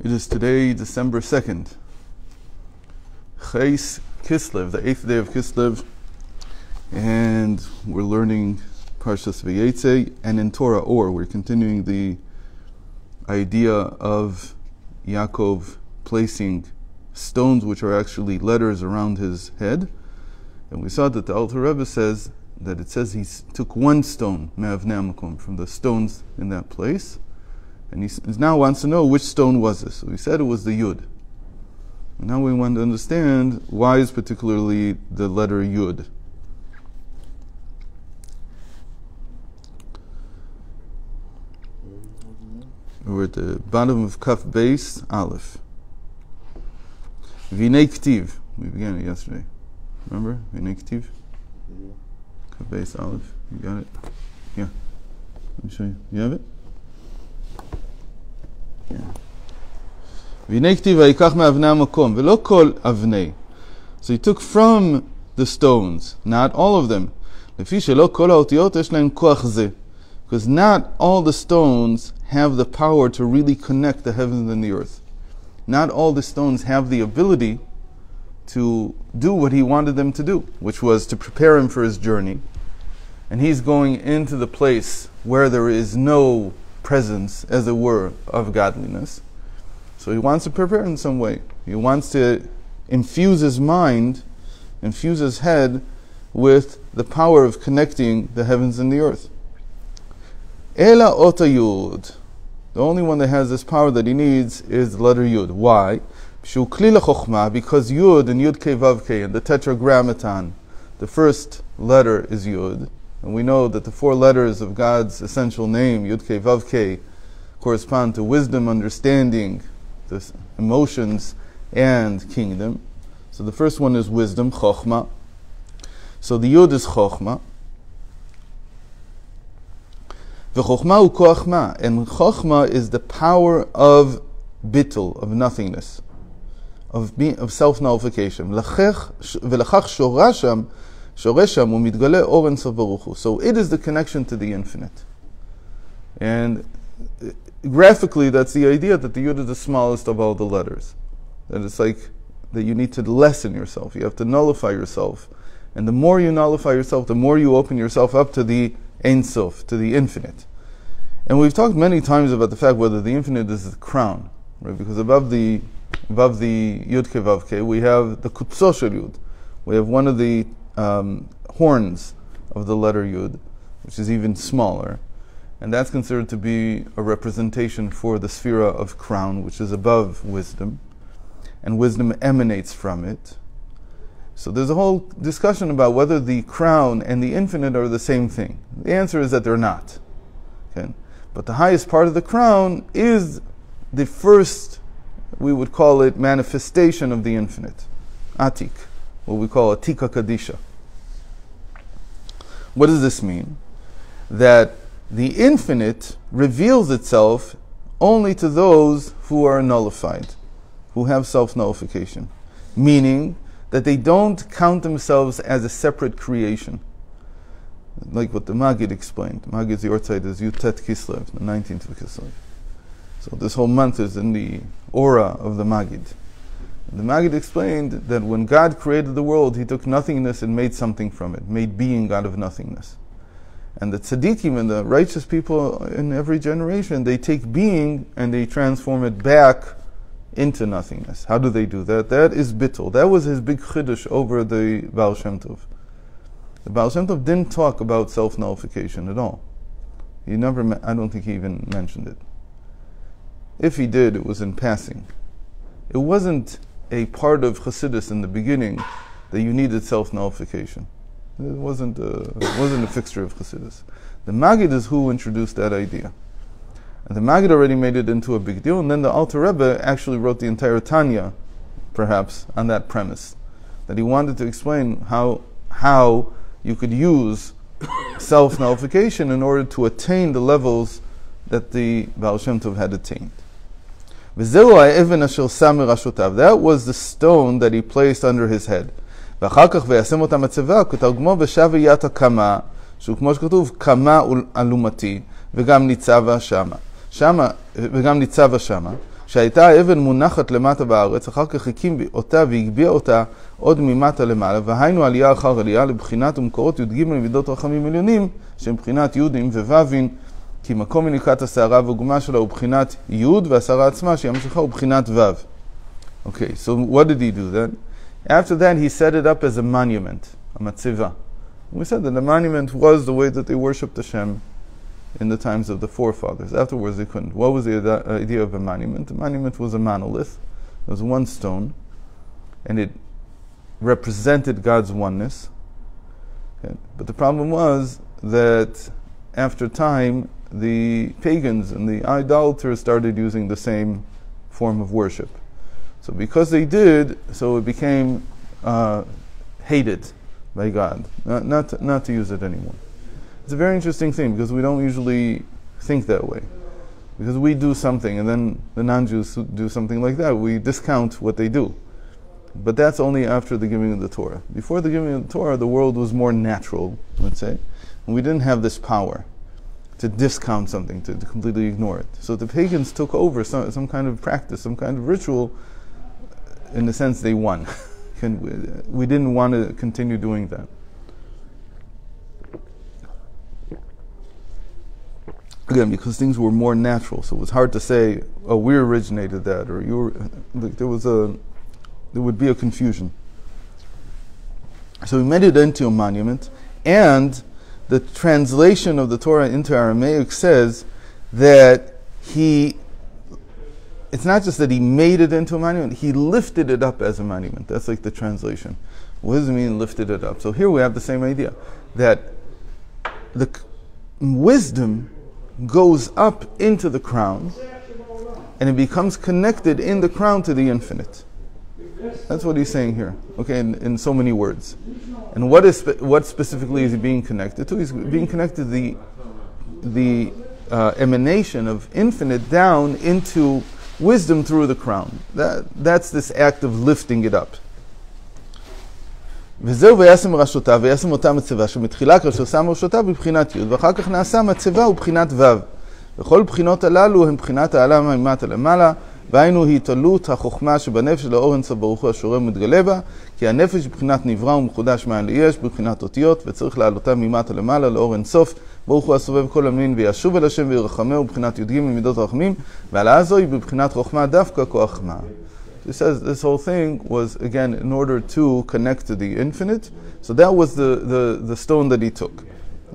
It is today, December 2nd, Ches Kislev, the 8th day of Kislev, and we're learning Parashat Vayeitzei, and in Torah, we're continuing the idea of Yaakov placing stones which are actually letters around his head. And we saw that the Alter Rebbe says that it says he took one stone, me'avnei hamakom, from the stones in that place. And he now wants to know which stone was this. So he said it was the Yud. And now we want to understand why is particularly the letter Yud. We're at the bottom of Kaf Beis Aleph. Vinei Ktiv. We began it yesterday. Remember? Vinei Ktiv? Kaf Beis Aleph. You got it? Yeah. Let me show you. You have it? Vinei Ktiv vayikach me'avnei hamakom velo kol avnei. So he took from the stones, not all of them. Lefi shelo kol haotiyot yesh lahem koach zeh. Because not all the stones have the power to really connect the heavens and the earth. Not all the stones have the ability to do what he wanted them to do, which was to prepare him for his journey. And he's going into the place where there is no presence, as it were, of godliness. So he wants to prepare in some way. He wants to infuse his mind, infuse his head with the power of connecting the heavens and the earth. Ela ota yud. The only one that has this power that he needs is the letter Yud. Why? Because Yud and Yud Kei Vav Kei and the Tetragrammaton, the first letter is Yud. And we know that the four letters of God's essential name, Yud Kei Vav Kei, correspond to wisdom, understanding, the emotions, and kingdom. So the first one is wisdom, Chokhmah. So the Yud is Chokhmah. V'chokhmah u koach ma. And Chokhmah is the power of bittul, of nothingness, of self-nullification. V'lachach shoresham u'mitgale or ein sof baruch hu. So it is the connection to the infinite. And graphically, that's the idea that the Yud is the smallest of all the letters. That it's like that you need to lessen yourself. You have to nullify yourself. And the more you nullify yourself, the more you open yourself up to the Ein Sof, to the infinite. And we've talked many times about the fact whether the infinite is the crown, right? Because above the Yud Kei Vav Kei, we have the Kutzo Shel Yud. We have one of the horns of the letter Yud, which is even smaller. And that's considered to be a representation for the Sphira of crown, which is above wisdom. And wisdom emanates from it. So there's a whole discussion about whether the crown and the infinite are the same thing. The answer is that they're not. Okay? But the highest part of the crown is the first, we would call it, manifestation of the infinite. Atik, what we call Atika Kadisha. What does this mean? That the infinite reveals itself only to those who are nullified, who have self-nullification. Meaning that they don't count themselves as a separate creation. Like what the Maggid explained. Maggid's Yortzeit is Yutet Kislev, the 19th of Kislev. So this whole month is in the aura of the Maggid. The Maggid explained that when God created the world, He took nothingness and made something from it, made being out of nothingness. And the tzaddikim and the righteous people in every generation, they take being and they transform it back into nothingness. How do they do that? That is bittul. That was his big chiddush over the Baal Shem Tov. The Baal Shem Tov didn't talk about self-nullification at all. He never, I don't think he even mentioned it. If he did, it was in passing. It wasn't a part of Chassidus in the beginning that you needed self-nullification. It wasn't a fixture of Chassidus. The Maggid is who introduced that idea. And the Maggid already made it into a big deal, and then the Alter Rebbe actually wrote the entire Tanya, perhaps, on that premise. That he wanted to explain how you could use self-nullification in order to attain the levels that the Baal Shem Tov had attained. That was the stone that he placed under his head. וגם ניצבה שמה, וגם ניצבה שמה, שהייתה האבן מונחת למטה בארץ, אחר כך הקים אותה והגביה אותה עוד ממטה למעלה, והיינו עלייה אחר עלייה לבחינת ומקורות י"ג מידות רחמים עליונים, שהם בחינת י"ים וו"ים, כי מקום מניקת השערה והגומה שלה הוא בחינת י' והשערה עצמה שהיא המשכה הוא בחינת ו'. Okay, so what did he do then? After that he set it up as a monument, a matzeva. We said that the monument was the way that they worshipped Hashem in the times of the forefathers. Afterwards they couldn't. What was the idea of a monument? The monument was a monolith. It was one stone, and it represented God's oneness. Okay. But the problem was that after time, the pagans and the idolaters started using the same form of worship. So because they did, so it became hated by God, not to use it anymore. It's a very interesting thing because we don't usually think that way. Because we do something and then the non-Jews do something like that, we discount what they do. But that's only after the giving of the Torah. Before the giving of the Torah, the world was more natural, let's say, and we didn't have this power to discount something, to completely ignore it. So the pagans took over some kind of practice, some kind of ritual. In a sense, they won. We didn't want to continue doing that. Again, because things were more natural, so it was hard to say, "Oh, we originated that," or "You were." There would be a confusion. So we made it into a monument, and the translation of the Torah into Aramaic says that it's not just that he made it into a monument, he lifted it up as a monument. That's like the translation. What does it mean, lifted it up? So here we have the same idea, that the wisdom goes up into the crown, and it becomes connected in the crown to the infinite. That's what he's saying here, okay, in so many words. And what specifically is he being connected to? He's being connected to the emanation of infinite down into wisdom through the crown. That's this act of lifting it up. וזהו וישם ראשותיו וישם אותה מצבה שמתחילה כאשר שם ראשותיו בבחינת י' ואחר כך נעשה מצבה ובחינת ו' וכל בחינות הללו הם בחינת העלה ממטה למעלה והיינו התעלות החוכמה שבנפש של האור אינסוף ברוך הוא השורה ומתגלה בה כי הנפש בבחינת נברא ומחודש מאין ליש בבחינת אותיות וצריך להעלותה ממטה למעלה לאור אינסוף ברוך הוא הסובב כל המין וישוב אל השם וירחמהו בבחינת י"ג מידות הרחמים והעלאה זו היא בבחינת חוכמה דווקא כוח מה. He says this whole thing was, again, in order to connect to the infinite. So that was the stone that he took.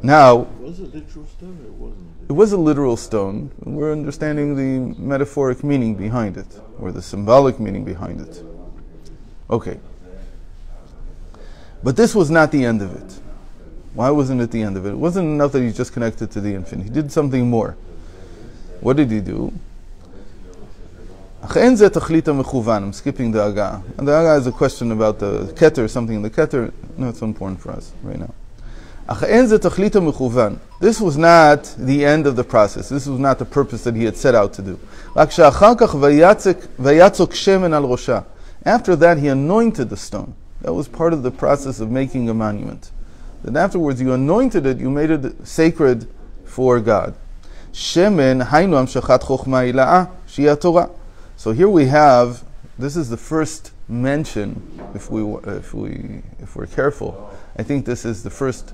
Now, was it a literal stone or it wasn't? it was a literal stone. We're understanding the metaphoric meaning behind it, or the symbolic meaning behind it. Okay. But this was not the end of it. Why wasn't it the end of it? It wasn't enough that he just connected to the infinite. He did something more. What did he do? I'm skipping the Agah. And the Agah is a question about the Keter, something in the Keter. Not so important for us right now. This was not the end of the process. This was not the purpose that he had set out to do. After that, he anointed the stone. That was part of the process of making a monument. Then afterwards, you anointed it, you made it sacred for God. So here we have, this is the first mention, if we're careful, I think this is the first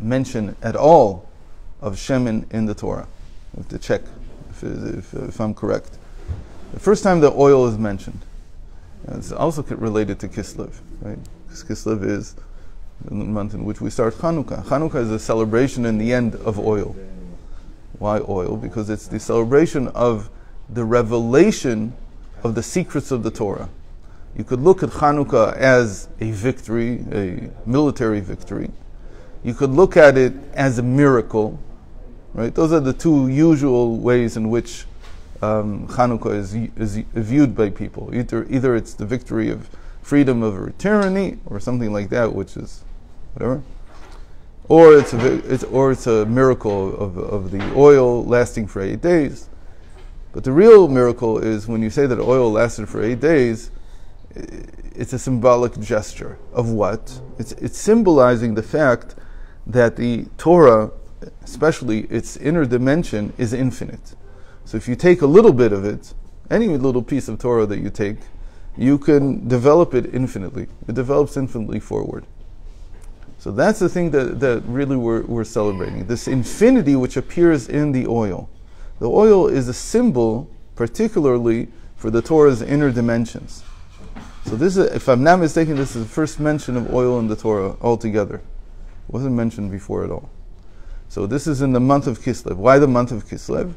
mention at all of Shemen in the Torah. We have to check if I'm correct. The first time the oil is mentioned. It's also related to Kislev, right? Because Kislev is the month in which we start Chanukah. Chanukah is a celebration in the end of oil. Why oil? Because it's the celebration of the revelation of the secrets of the Torah. You could look at Chanukah as a victory, a military victory. You could look at it as a miracle, right? Those are the two usual ways in which Chanukah is viewed by people. Either it's the victory of freedom over tyranny, or something like that, which is whatever, or it's a miracle of the oil lasting for 8 days. But the real miracle is when you say that oil lasted for 8 days, it's a symbolic gesture of what? It's symbolizing the fact that the Torah, especially its inner dimension, is infinite. So if you take a little bit of it any little piece of Torah that you take, you can develop it infinitely. It develops infinitely forward. So that's the thing that really we're celebrating. This infinity which appears in the oil. The oil is a symbol, particularly for the Torah's inner dimensions. So this is, if I'm not mistaken, this is the first mention of oil in the Torah altogether. It wasn't mentioned before at all. So this is in the month of Kislev. Why the month of Kislev?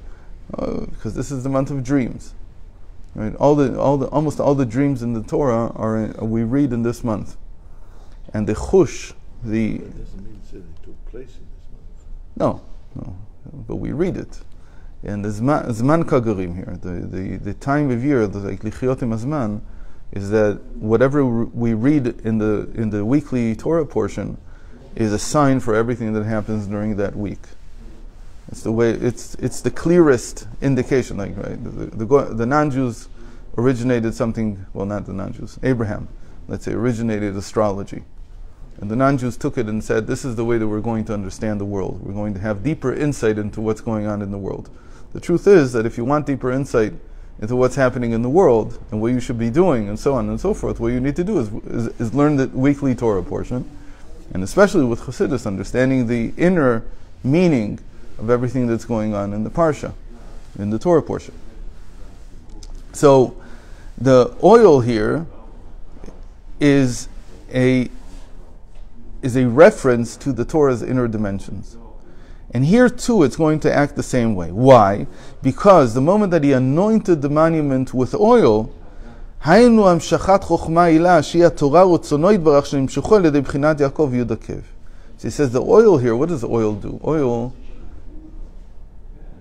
Because this is the month of dreams. Right? Almost all the dreams in the Torah we read in this month. And the chush, the... That doesn't mean that it took place in this month. No, but we read it. And the Zman Kagarim here, the time of year, like Lichiotim Azman, is that whatever we read in the weekly Torah portion is a sign for everything that happens during that week. It's the way it's the clearest indication. Like, right, the non-Jews originated something. Well, not the non-Jews. Abraham, let's say, originated astrology, and the non-Jews took it and said, "This is the way that we're going to understand the world. We're going to have deeper insight into what's going on in the world." The truth is that if you want deeper insight into what's happening in the world and what you should be doing and so on and so forth, what you need to do is learn the weekly Torah portion, and especially with Chassidus, understanding the inner meaning of everything that's going on in the Parsha, in the Torah portion. So the oil here is a reference to the Torah's inner dimensions. And here too it's going to act the same way. Why? Because the moment that he anointed the monument with oil, so he says the oil here, what does oil do? Oil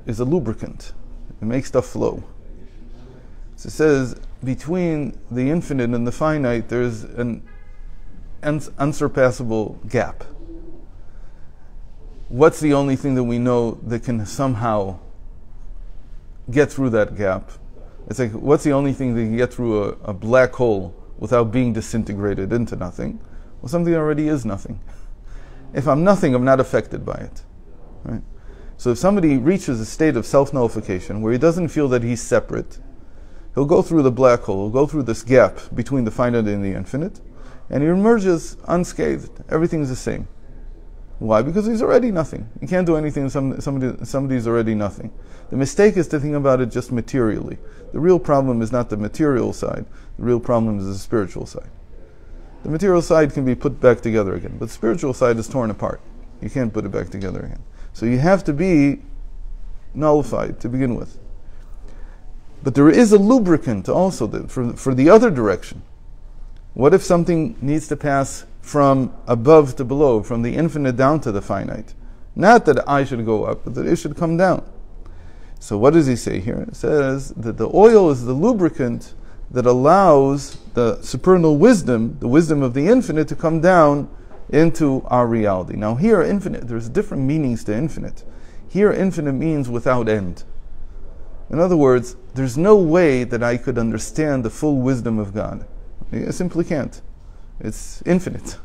is a lubricant. It makes stuff flow. So it says between the infinite and the finite there's an unsurpassable gap. What's the only thing that we know that can somehow get through that gap? It's like, what's the only thing that can get through a black hole without being disintegrated into nothing? Well, something that already is nothing. If I'm nothing, I'm not affected by it. Right? So if somebody reaches a state of self-nullification where he doesn't feel that he's separate, he'll go through the black hole, he'll go through this gap between the finite and the infinite, and he emerges unscathed. Everything's the same. Why? Because he's already nothing. He can't do anything. Somebody's already nothing. The mistake is to think about it just materially. The real problem is not the material side. The real problem is the spiritual side. The material side can be put back together again, but the spiritual side is torn apart. You can't put it back together again. So you have to be nullified to begin with. But there is a lubricant also for the other direction. What if something needs to pass from above to below, from the infinite down to the finite? Not that I should go up, but that it should come down. So what does he say here? It says that the oil is the lubricant that allows the supernal wisdom, the wisdom of the infinite, to come down into our reality. Now here, infinite, there's different meanings to infinite. Here, infinite means without end. In other words, there's no way that I could understand the full wisdom of God. I simply can't. It's infinite.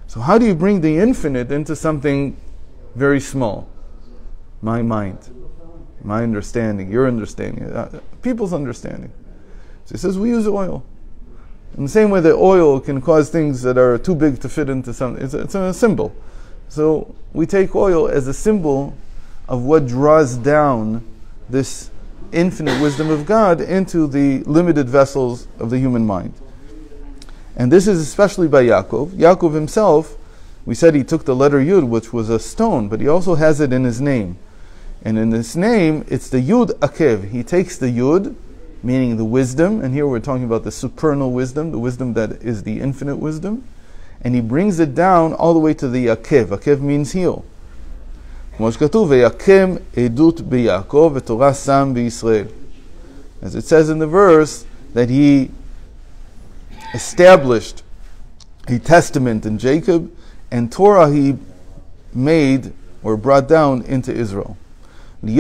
So how do you bring the infinite into something very small? My mind, my understanding, your understanding, people's understanding. So he says we use oil. In the same way that oil can cause things that are too big to fit into something, it's a symbol. So we take oil as a symbol of what draws down this infinite wisdom of God into the limited vessels of the human mind. And this is especially by Yaakov. Yaakov himself, we said he took the letter Yud, which was a stone, but he also has it in his name. And in his name, it's the Yud Akev. He takes the Yud, meaning the wisdom, and here we're talking about the supernal wisdom, the wisdom that is the infinite wisdom, and he brings it down all the way to the Akev. Akev means heel. As it says in the verse, that he established a testament in Jacob, and Torah he made or brought down into Israel. And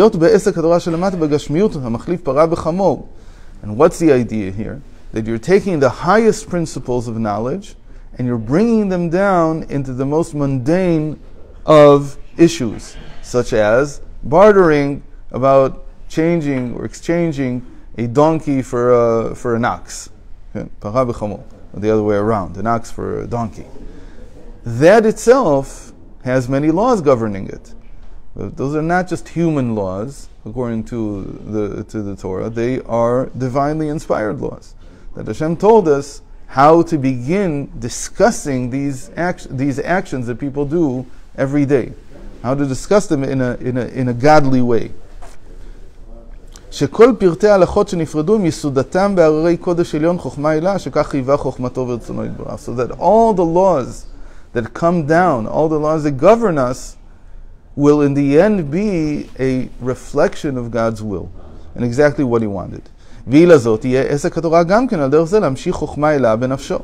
what's the idea here? That you're taking the highest principles of knowledge and you're bringing them down into the most mundane of issues, such as bartering, about changing or exchanging a donkey for an ox. Okay? Para b'chamor. Or the other way around, an ox for a donkey. That itself has many laws governing it. But those are not just human laws, according to the Torah. They are divinely inspired laws. That Hashem told us how to begin discussing these actions that people do every day. How to discuss them in a godly way. שכל פרטי ההלכות שנפרדו מיסודתם בהררי קודש עליון חוכמה עילה שכך חייבה חוכמתו ורצונו יתברך. So that all the laws that come down, all the laws that govern us, will in the end be a reflection of God's will and exactly what He wanted. ועילה זאת יהיה עסק התורה גם כן על דרך זה להמשיך חוכמה עילה בנפשו.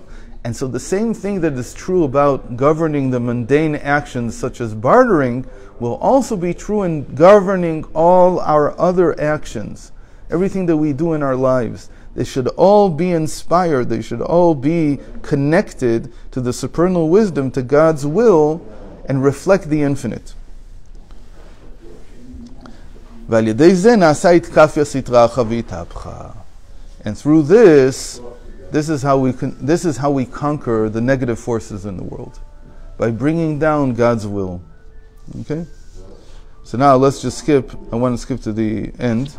And so the same thing that is true about governing the mundane actions such as bartering will also be true in governing all our other actions. Everything that we do in our lives. They should all be inspired. They should all be connected to the supernal wisdom, to God's will, and reflect the infinite. And through this is how we conquer the negative forces in the world, by bringing down God's will. Okay? So now let's just skip. I want to skip to the end.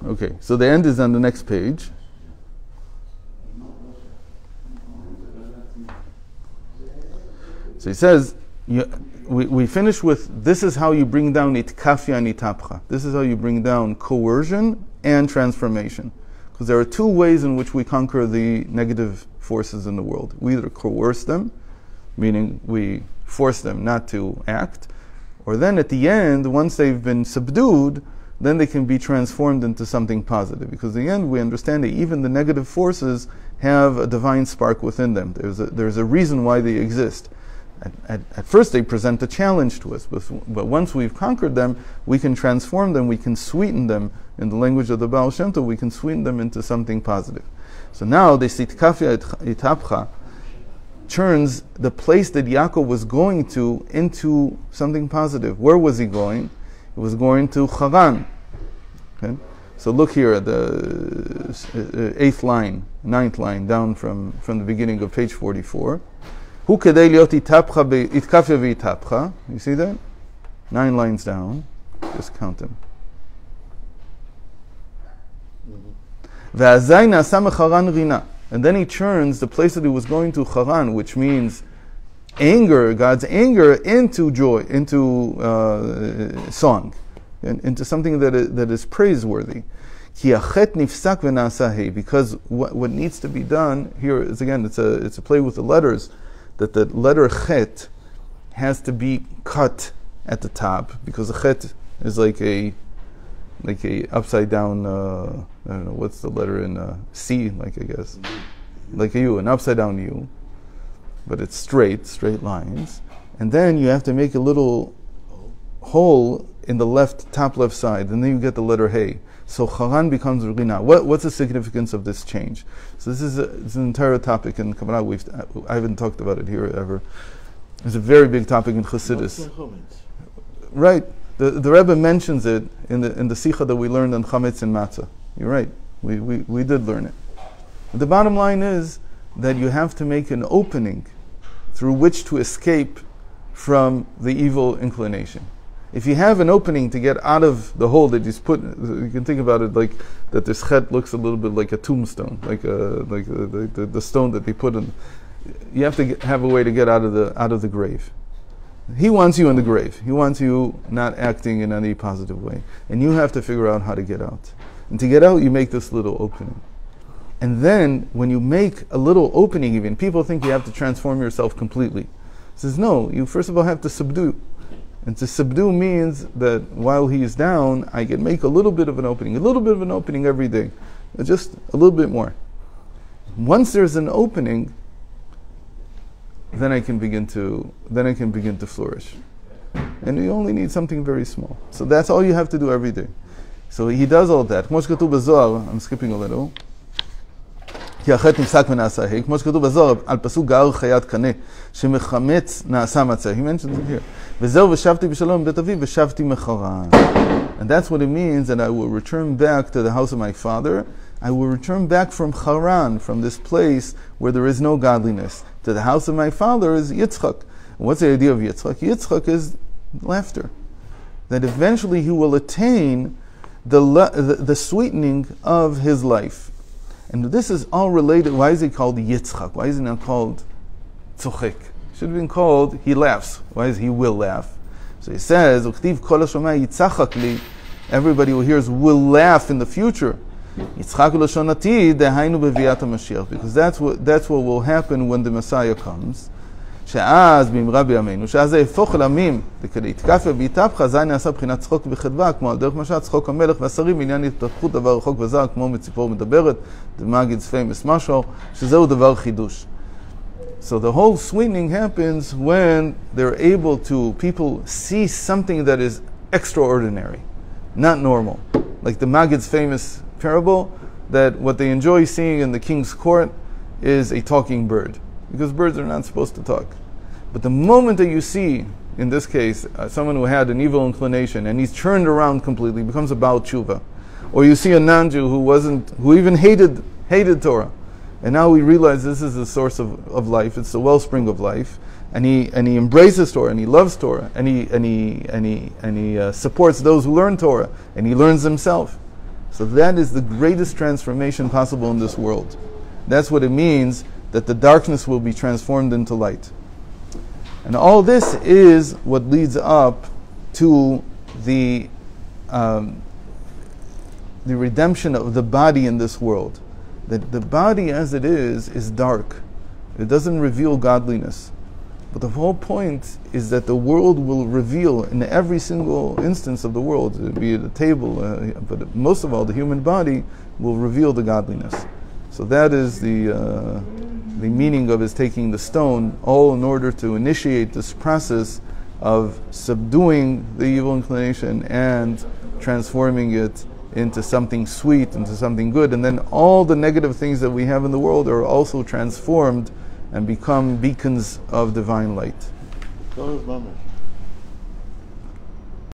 Okay, so the end is on the next page. So he says, we finish with, this is how you bring down itkafia and itapcha. This is how you bring down coercion and transformation. Because there are two ways in which we conquer the negative forces in the world. We either coerce them, meaning we force them not to act, or then at the end, once they've been subdued, then they can be transformed into something positive. Because in the end, we understand that even the negative forces have a divine spark within them. There's a reason why they exist. At first they present a challenge to us, but once we've conquered them, we can transform them, we can sweeten them. In the language of the Baal Shem Tov, we can sweeten them into something positive. So now, the Sitkafia Itapcha turns the place that Yaakov was going to into something positive. Where was he going? He was going to Haran. Okay? So look here at the 9th line, down from the beginning of page 44. You see that? 9 lines down. Just count them. And then he turns the place that he was going to Haran, which means anger, God's anger, into joy, into song, and into something that is praiseworthy. Because what needs to be done here is, again, it's a play with the letters, that the letter chet has to be cut at the top, because the chet is like a upside down, I don't know, what's the letter in C, I guess, like a U, an upside down U, but it's straight lines, and then you have to make a little hole in the top left side, and then you get the letter Hey. So Haran becomes Rina. What's the significance of this change? So this is it's an entire topic in Kabbalah. I haven't talked about it here ever. It's a very big topic in Chassidus. Right. The Rebbe mentions it in the Sikha that we learned on Chametz and Matzah. You're right. We did learn it. But the bottom line is that you have to make an opening through which to escape from the evil inclination. If you have an opening to get out of the hole that he's put, you can think about it like that. This chet looks a little bit like a tombstone, like the stone that they put in. You have to have a way to get out of the grave. He wants you in the grave. He wants you not acting in any positive way, and you have to figure out how to get out. And to get out, you make this little opening. And then, when you make a little opening, even people think you have to transform yourself completely. He says no. You first of all have to subdue. And to subdue means that while he is down, I can make a little bit of an opening every day, just a little bit more. Once there's an opening, then I can begin to flourish. And you only need something very small. So that's all you have to do every day. So he does all that. כמו שכתוב בזוהר, I'm skipping a little. כי החטא נפסק ונעשה ה', כמו שכתוב בזוהר, על פסוק גער חיית קנה, שמחמץ נעשה מצה. He mentions it here. וזהו ושבתי בשלום בית אבי, ושבתי מחרן. And that's what it means, that I will return back to the house of my father. I will return back from Haran, from this place where there is no godliness. To the house of my father is Yitzchak. And what's the idea of Yitzchak? Yitzchak is laughter. That eventually he will attain the sweetening of his life. And this is all related. Why is he called Yitzchak? Why is he not called Tzochek? Should have been called he laughs. Why is he will laugh? So he says, everybody who hears will laugh in the future. Because that's what will happen when the Messiah comes. שאז במהרה בימינו, שאז זה יהפוך אל עמים, וכדי יתקפה ויתהפכה, זה נעשה בחינת צחוק וחדווה, כמו על דרך משל צחוק המלך והשרים, בעניין התפתחות דבר רחוק וזר, כמו מציפור מדברת, the Maggid's famous mashal, שזהו דבר חידוש. So the whole sweetening happens when they're able to, people see something that is extraordinary, not normal. Like the Maggid's famous parable, that what they enjoy seeing in the king's court is a talking bird. Because birds are not supposed to talk. But the moment that you see, in this case, someone who had an evil inclination and he's turned around completely, becomes a Baal Tshuva, or you see a non-Jew who even hated Torah, and now we realize this is the source of life, it's the wellspring of life, and he embraces Torah, and he loves Torah, and he supports those who learn Torah, and he learns himself. So that is the greatest transformation possible in this world. That's what it means that the darkness will be transformed into light. And all this is what leads up to the redemption of the body in this world. That the body as it is dark. It doesn't reveal godliness. But the whole point is that the world will reveal, in every single instance of the world, be it a table, but most of all the human body, will reveal the godliness. So that is the meaning of his taking the stone, all in order to initiate this process of subduing the evil inclination and transforming it into something sweet, into something good. And then all the negative things that we have in the world are also transformed and become beacons of divine light.